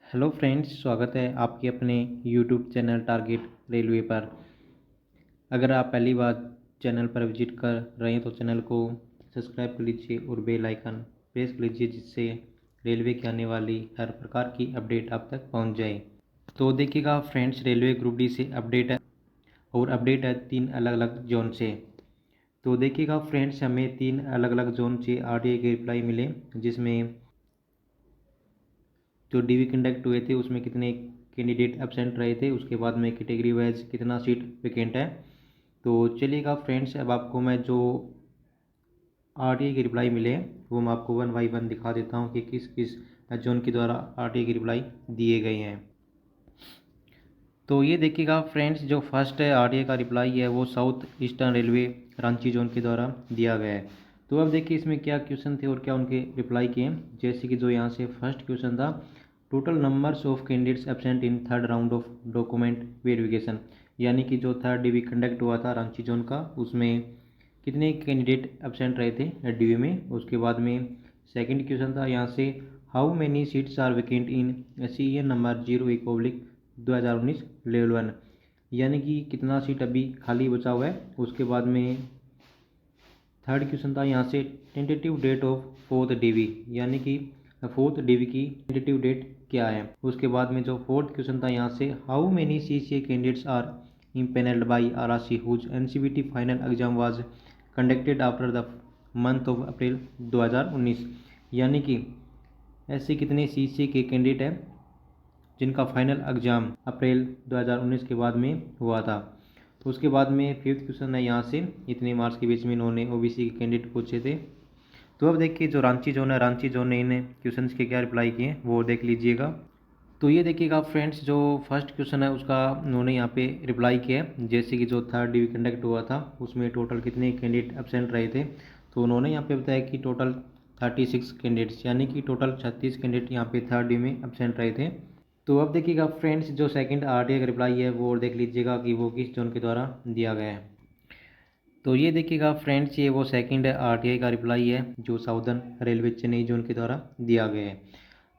Hello friends, स्वागत है आपके अपने यूट्यूब चैनल टारगेट रेलवे पर। अगर आप पहली बार चैनल पर विजिट कर रहे हैं तो चैनल को सब्सक्राइब कर लीजिए और बेल आइकन प्रेस कर लीजिए, जिससे रेलवे की आने वाली हर प्रकार की अपडेट आप तक पहुंच जाए। तो देखिएगा फ्रेंड्स, रेलवे ग्रुप डी से अपडेट है और अपडेट है 3 अलग अलग जोन से। तो देखिएगा फ्रेंड्स, हमें 3 अलग अलग जोन से आरटीआई के रिप्लाई मिले, जिसमें जो डीवी कंडक्ट हुए थे उसमें कितने कैंडिडेट एब्सेंट रहे थे, उसके बाद में कैटेगरी वाइज कितना सीट वैकेंट है। तो चलिएगा फ्रेंड्स, अब आपको मैं जो आरटीआई के रिप्लाई मिले वो मैं आपको 1 बाई 1 दिखा देता हूँ कि किस किस जोन के द्वारा आरटीआई के रिप्लाई दिए गए हैं। तो ये देखिएगा फ्रेंड्स, जो फर्स्ट है आरटीआई का रिप्लाई है वो south eastern railway Ranchi zone के द्वारा दिया गया है। तो अब देखिए इसमें क्या क्वेश्चन थे और क्या उनके रिप्लाई किए। जैसे कि जो यहाँ से फर्स्ट क्वेश्चन था, total numbers of candidates absent in third round of document verification, यानी कि जो थर्ड डीवी कंडक्ट हुआ था रांची जोन का, उसमें कितने कैंडिडेट एब्सेंट रहे थे डीवी में। उसके बाद में सेकंड क्वेश्चन था यहाँ से, how many seats are vacant in CN number 01/2019 level 1, यानी कि कितना सीट अभी खाली बचा हुआ है। उसके बाद में थर्ड क्वेश्चन था यहाँ से, tentative date of fourth DV, यानी कि फोर्थ डीवी की टेंटेटिव डेट क्या है। उसके बाद में जो फोर्थ क्वेश्चन था यहाँ से, how many CCA candidates are empanelled by RRC whose NCVT final exam was conducted after the month of April 2019, यानी कि ऐसे कितने सीसीए के कैंडिडेट हैं जिनका फाइनल एग्जाम अप्रैल 2019 के बाद में हुआ था। तो उसके बाद में फिफ्थ क्वेश्चन है यहाँ से, इतने मार्क्स के बीच में इन्होंने ओबीसी के कैंडिडेट पूछे थे। तो अब देखिए जो रांची जोन है, रांची जोन ने इन क्वेश्चंस के क्या रिप्लाई किए वो देख लीजिएगा। तो ये देखिएगा फ्रेंड्स, जो फर्स्ट क्वेश्चन है उसका उन्होंने यहाँ पे रिप्लाई किया है। जैसे कि जो थर्ड डीवी कंडक्ट हुआ था उसमें टोटल कितने कैंडिडेट एब्सेंट रहे थे, तो उन्होंने यहाँ पे बताया कि टोटल 36 कैंडिडेट्स, यानी कि टोटल 36 कैंडिडेट यहाँ पे थर्ड डीवी में एब्सेंट रहे थे। तो अब देखिएगा फ्रेंड्स, जो सेकंड आरटीआई का रिप्लाई है वो देख लीजिएगा कि वो किस जोन के द्वारा दिया गया है। तो ये देखिएगा फ्रेंड्स, ये वो सेकंड आरटीआई का रिप्लाई है जो साउदर्न रेलवे चेन्नई जोन के द्वारा दिया गया है।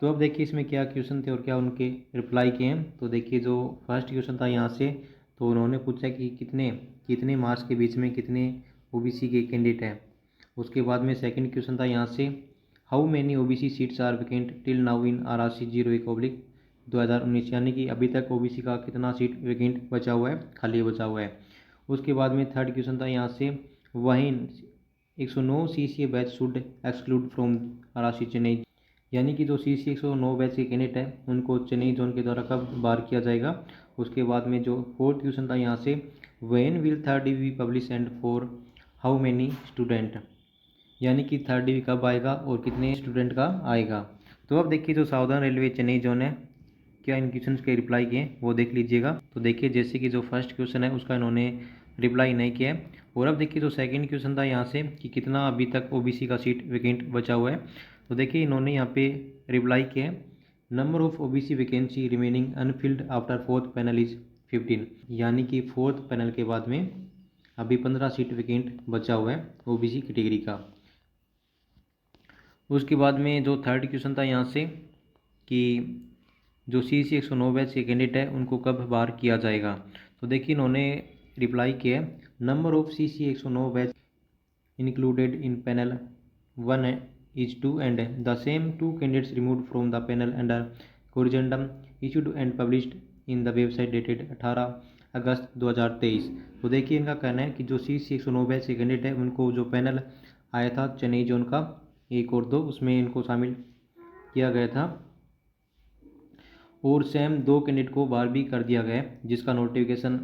तो अब देखिए इसमें क्या क्वेश्चन थे और क्या उनके रिप्लाई किए हैं। तो देखिए जो फर्स्ट क्वेश्चन था यहाँ से, तो उन्होंने पूछा कि कितने कितने मार्क्स के बीच में कितने ओबीसी के कैंडिडेट हैं। उसके बाद में सेकंड क्वेश्चन था यहाँ से, how many OBC seats are vacant till now in RRC 01/2019, यानी कि अभी तक ओबीसी का कितना सीट वैकेंट बचा हुआ है, खाली बचा हुआ है। उसके बाद में थर्ड क्वेश्चन था यहाँ से, वहीं 109 CCA batch should exclude from RRC Chennai, यानी कि जो सीसी 109 बैच के कैंडिडेट है उनको चेन्नई जोन के द्वारा कब बार किया जाएगा। उसके बाद में जो फोर्थ क्वेश्चन था यहाँ से, when will third DV publish and for how many student, यानी कि थर्ड डीवी कब आएगा और कितने स्टूडेंट का आएगा। तो अब देखिए जो साउदर्न रेलवे चेन्नई जोन है, क्या इन क्वेश्चन के रिप्लाई किए वो देख लीजिएगा। तो देखिए जैसे कि जो फर्स्ट क्वेश्चन है उसका इन्होंने रिप्लाई नहीं किया है। और अब देखिए जो सेकंड क्वेश्चन था यहाँ से कि कितना अभी तक ओबीसी का सीट वैकेंट बचा हुआ है, तो देखिए इन्होंने यहाँ पे रिप्लाई किया है, number of OBC vacancy remaining Anfield after fourth panel is 15, यानी कि फोर्थ पैनल के बाद में अभी 15 सीट वैकेंट बचा हुआ है ओबीसी कैटेगरी का। उसके बाद में जो थर्ड क्वेश्चन था यहाँ से कि जो सीसी 109 बैच के कैंडिडेट है उनको कब बाहर किया जाएगा। तो देखिए इन्होंने रिप्लाई किया है, number of CC 109 batch included in panel 1 is 2 and the same 2 candidates removed from the panel under corrigendum issued and published in the website dated 18 अगस्त 2023। तो देखिए इनका कहना है कि जो सीसी 109 बैच के कैंडिडेट है उनको जो पैनल आया था चेन्नई जोन का 1 और 2, उसमें इनको शामिल किया गया था और सेम 2 कैंडिडेट को बाहर भी कर दिया गया है, जिसका नोटिफिकेशन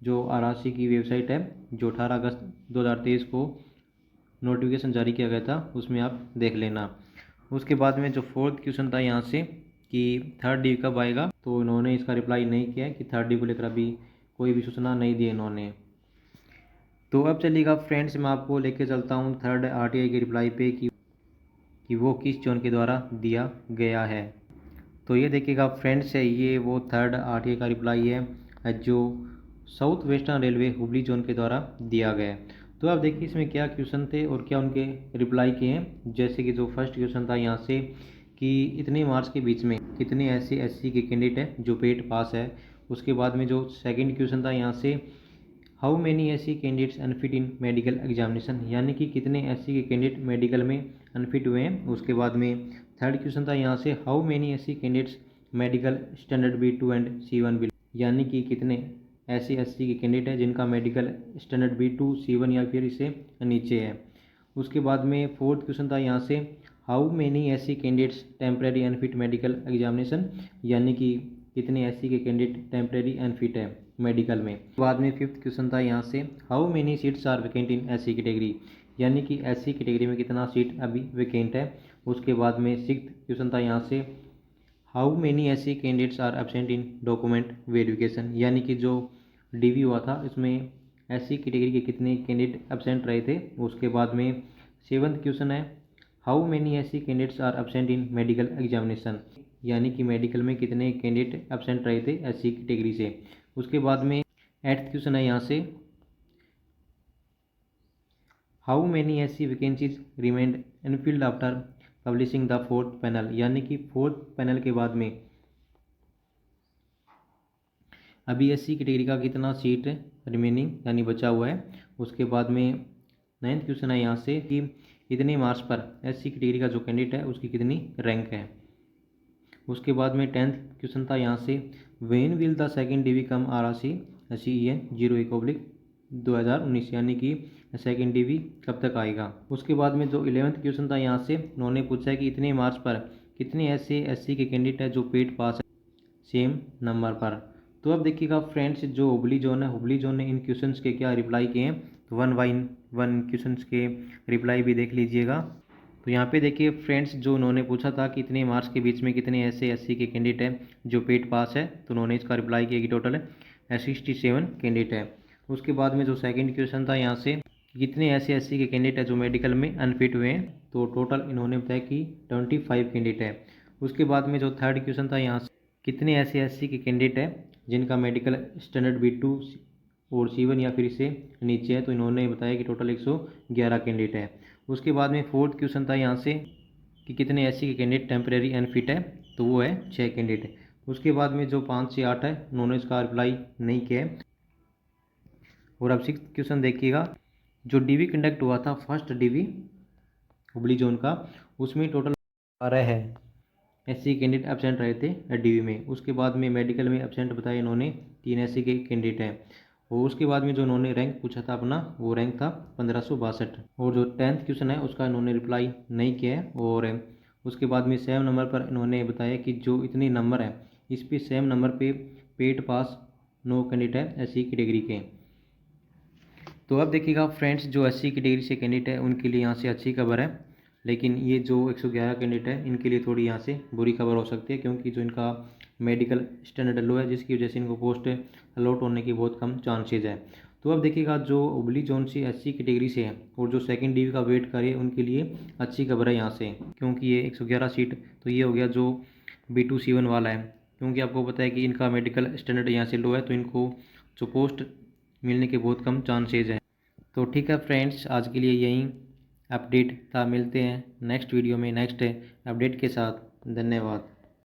जो आरआरसी की वेबसाइट है जो 18 अगस्त 2023 को नोटिफिकेशन जारी किया गया था उसमें आप देख लेना। उसके बाद में जो फोर्थ क्वेश्चन था यहाँ से कि थर्ड डी कब आएगा, तो इन्होंने इसका रिप्लाई नहीं किया कि थर्ड डी को लेकर अभी कोई भी सूचना नहीं दी इन्होंने। तो अब चलिएगा फ्रेंड्स, मैं आपको लेके चलता हूँ थर्ड आरटीआई के रिप्लाई पे कि वो किस जोन के द्वारा दिया गया है। तो ये देखिएगा फ्रेंड्स, ये वो थर्ड आरटीआई का रिप्लाई है जो south western railway Hubli zone के द्वारा दिया गया है। तो आप देखिए इसमें क्या क्वेश्चन थे और क्या उनके रिप्लाई किए हैं। जैसे कि जो फर्स्ट क्वेश्चन था यहाँ से कि इतने मार्क्स के बीच में कितने ऐसे एससी के कैंडिडेट हैं जो पेड पास है। उसके बाद में जो सेकंड क्वेश्चन था यहाँ से, how many SC candidates unfit in medical examination, यानी कि कितने एससी के कैंडिडेट मेडिकल में अनफिट हुए हैं। उसके बाद में थर्ड क्वेश्चन था यहाँ से, how many SC candidates medical standard B2 and C1 below, यानी कि कितने ऐसे एससी के कैंडिडेट हैं जिनका मेडिकल स्टैंडर्ड B2 C1 या फिर इससे नीचे है। उसके बाद में फोर्थ क्वेश्चन था यहाँ से, how many SC candidates temporary unfit medical examination, यानी कि कितने एससी के कैंडिडेट टेम्परेरी अनफिट है मेडिकल में। बाद में फिफ्थ क्वेश्चन था यहाँ से, how many seats are vacant in SC category, यानी कि एससी कैटेगरी में कितना सीट अभी वैकेंट है। उसके बाद में सिक्स्थ क्वेश्चन था यहाँ से, how many SC candidates are absent in document verification, यानी कि जो डीवी हुआ था इसमें एससी कैटेगरी के कितने कैंडिडेट एब्सेंट रहे थे। उसके बाद में सेवंथ क्वेश्चन है, how many SC candidates are absent in medical examination, यानी कि मेडिकल में कितने कैंडिडेट एब्सेंट रहे थे एससी कैटेगरी से। उसके बाद में एट्थ क्वेश्चन है यहाँ से, how many SC vacancies remained Anfield after publishing the fourth panel, यानी कि फोर्थ पैनल के बाद में अभी एससी कैटेगरी का कितना सीट रिमेनिंग यानी बचा हुआ है। उसके बाद में नाइन्थ क्वेश्चन है यहाँ से कि इतने मार्क्स पर एससी कैटेगरी का जो कैंडिडेट है उसकी कितनी रैंक है। उसके बाद में टेंथ क्वेश्चन था यहाँ से, when will the second DV come RRC CEN 01/2019, यानी कि सेकंड डीवी कब तक आएगा। उसके बाद में जो 11th क्वेश्चन था यहाँ से उन्होंने पूछा है कि इतने मार्क्स पर कितने ऐसे एससी के कैंडिडेट है जो पेड पास है सेम नंबर पर। तो अब देखिएगा फ्रेंड्स, जो हुबली जोन है, हुबली जोन ने इन क्वेश्चंस के क्या रिप्लाई किए हैं, तो वन बाई वन क्वेश्चंस के रिप्लाई भी देख लीजिएगा। तो यहाँ पे देखिए फ्रेंड्स, जो उन्होंने पूछा था कि इतने मार्क्स के बीच में कितने ऐसे एससी के कैंडिडेट हैं जो पेड पास है, तो उन्होंने इसका रिप्लाई किया कि टोटल 67 कैंडिडेट है। उसके बाद में जो सेकंड क्वेश्चन था यहाँ से, कितने ऐसे एससी के कैंडिडेट है जो मेडिकल में अनफिट हुए हैं, तो टोटल इन्होंने बताया कि 25 कैंडिडेट है। उसके बाद में जो थर्ड क्वेश्चन था यहाँ से, कितने ऐसे एससी के कैंडिडेट है जिनका मेडिकल स्टैंडर्ड B2 और C1 या फिर इससे नीचे है, तो इन्होंने बताया कि टोटल 111 कैंडिडेट है। उसके बाद में फोर्थ क्वेश्चन था यहाँ से कि कितने एससी के कैंडिडेट टेम्परेरी अनफिट है, तो वो है 6 कैंडिडेट। उसके बाद में जो 5 से 8 है उन्होंने इसका रिप्लाई नहीं किया है। और अब सिक्स्थ क्वेश्चन देखिएगा, जो डीवी कंडक्ट हुआ था फर्स्ट डीवी हुबली जोन का, उसमें टोटल 12 है एससी कैंडिडेट एब्सेंट रहे थे डीवी में। उसके बाद में मेडिकल में एब्सेंट बताया इन्होंने 3 एससी के कैंडिडेट हैं। और उसके बाद में जो उन्होंने रैंक पूछा था अपना, वो रैंक था 1562। और जो 10th क्वेश्चन है उसका इन्होंने रिप्लाई नहीं किया है। और उसके बाद में सेम नंबर पर इन्होंने बताया कि जो इतने नंबर है इस पे सेम नंबर पे पेड पास 9 कैंडिडेट है एससी कैटेगरी के। तो अब देखिएगा फ्रेंड्स, जो एससी कैटेगरी से कैंडिडेट है उनके लिए यहाँ से अच्छी खबर है, लेकिन ये जो 111 कैंडिडेट है इनके लिए थोड़ी यहाँ से बुरी खबर हो सकती है, क्योंकि जो इनका मेडिकल स्टैंडर्ड लो है जिसकी वजह से इनको पोस्ट अलॉट होने की बहुत कम चांसेज है। तो अब देखिएगा, जो हुबली जोन से एससी कैटेगरी से है और जो सेकंड डीवी का वेट करे उनके लिए अच्छी खबर है यहाँ से, क्योंकि ये 111 सीट, तो ये हो गया जो B2 C1 वाला है, क्योंकि आपको पता है कि इनका मेडिकल स्टैंडर्ड यहाँ से लो है, तो इनको जो पोस्ट मिलने के बहुत कम चांसेज हैं। तो ठीक है फ्रेंड्स, आज के लिए यही अपडेट था, मिलते हैं नेक्स्ट वीडियो में नेक्स्ट अपडेट के साथ। धन्यवाद।